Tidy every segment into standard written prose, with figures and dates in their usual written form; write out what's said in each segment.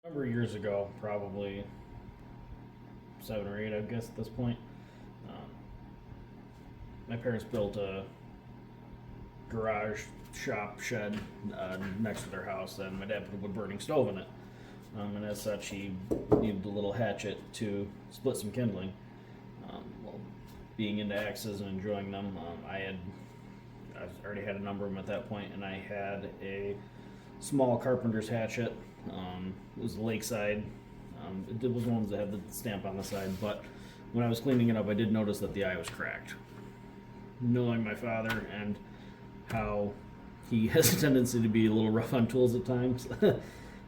A number of years ago, probably 7 or 8, I guess at this point. Um, my parents built a garage shop shed next to their house, and my dad put a wood burning stove in it. And as such, he needed a little hatchet to split some kindling. Well, being into axes and enjoying them, I already had a number of them at that point, and I had a small carpenter's hatchet. It was Lakeside. It was one that had the stamp on the side, but when I was cleaning it up, I did notice that the eye was cracked. Knowing my father and how he has a tendency to be a little rough on tools at times,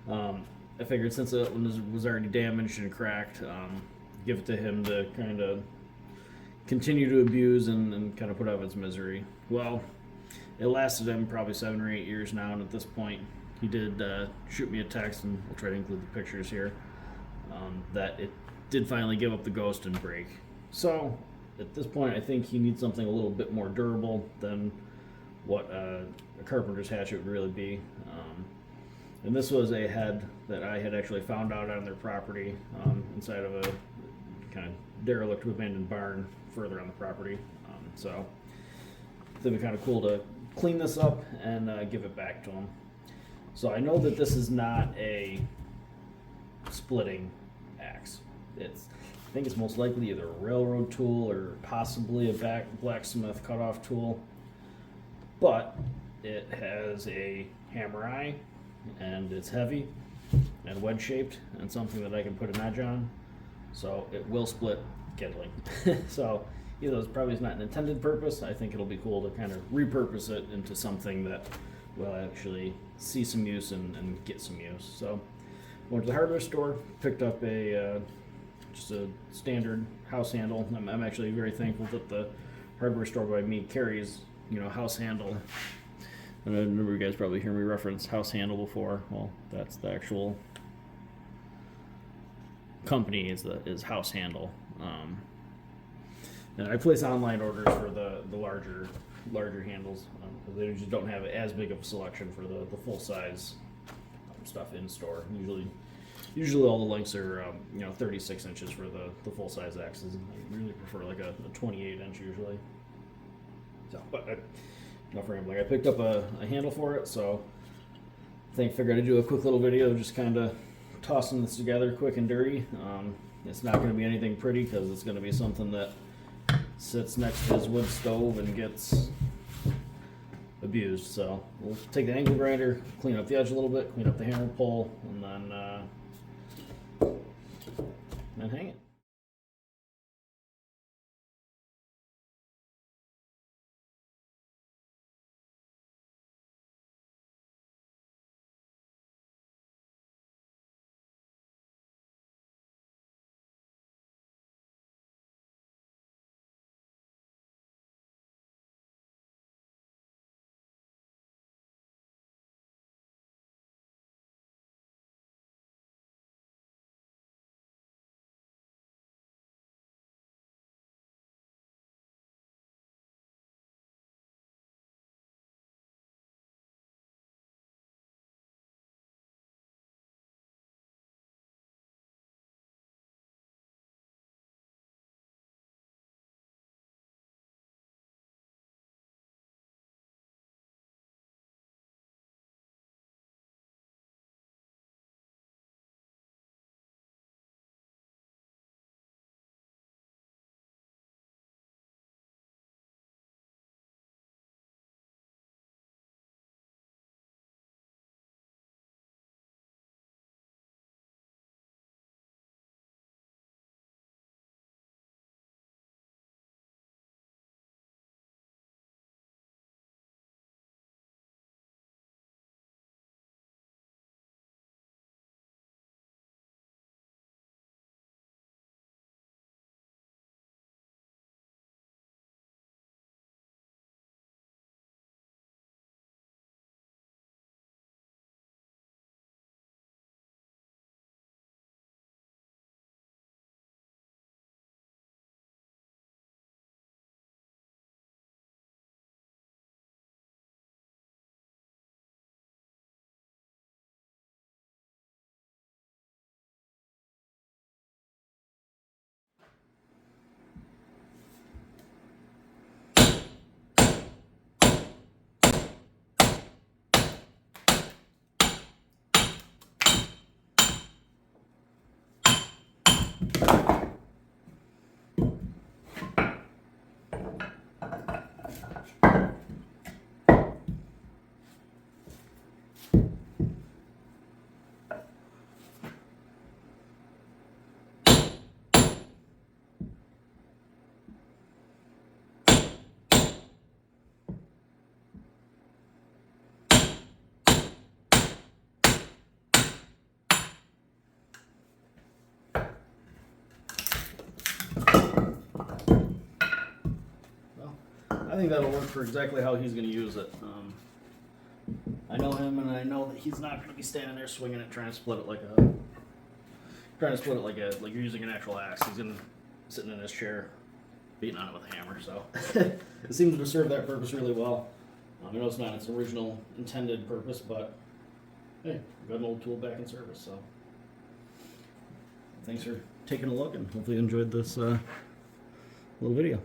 I figured since it was already damaged and cracked, give it to him to kind of continue to abuse and kind of put out of its misery. Well, it lasted him probably 7 or 8 years now, and at this point, he did shoot me a text, and we'll try to include the pictures here, that it did finally give up the ghost and break. So, at this point, I think he needs something a little bit more durable than what a carpenter's hatchet would really be. And this was a head that I had actually found out on their property, inside of a kind of derelict abandoned barn further on the property. So I think it'd be kind of cool to clean this up and give it back to them. So I know that this is not a splitting axe. I think it's most likely either a railroad tool or possibly a blacksmith cutoff tool. But it has a hammer eye, and it's heavy and wedge shaped and something that I can put an edge on. So it will split kindling. So even though it's probably not an intended purpose, I think it'll be cool to kind of repurpose it into something that will actually see some use and get some use. So went to the hardware store, picked up just a standard house handle. I'm actually very thankful that the hardware store by me carries, house handle. And I remember you guys probably hear me reference house handle before. Well, that's the actual company is house handle. And I place online orders for the larger handles, because they just don't have as big of a selection for the full size stuff in store. Usually all the lengths are 36 inches for the full size axes. I really prefer like a 28 inch usually. So, but enough rambling. I picked up a handle for it, so I figured I'd do a quick little video just kind of tossing this together quick and dirty. It's not going to be anything pretty because it's going to be something that sits next to his wood stove and gets abused. So we'll take the angle grinder, clean up the edge a little bit, clean up the hammer pole, and then hang it. think that'll work for exactly how he's going to use it. I know him, and I know that he's not going to be standing there swinging it, trying to split it like you're using an actual axe. He's going to sitting in his chair, beating on it with a hammer. So it seems to serve that purpose really well. I know it's not its original intended purpose, but hey, got an old tool back in service. So thanks for taking a look, and hopefully you enjoyed this little video.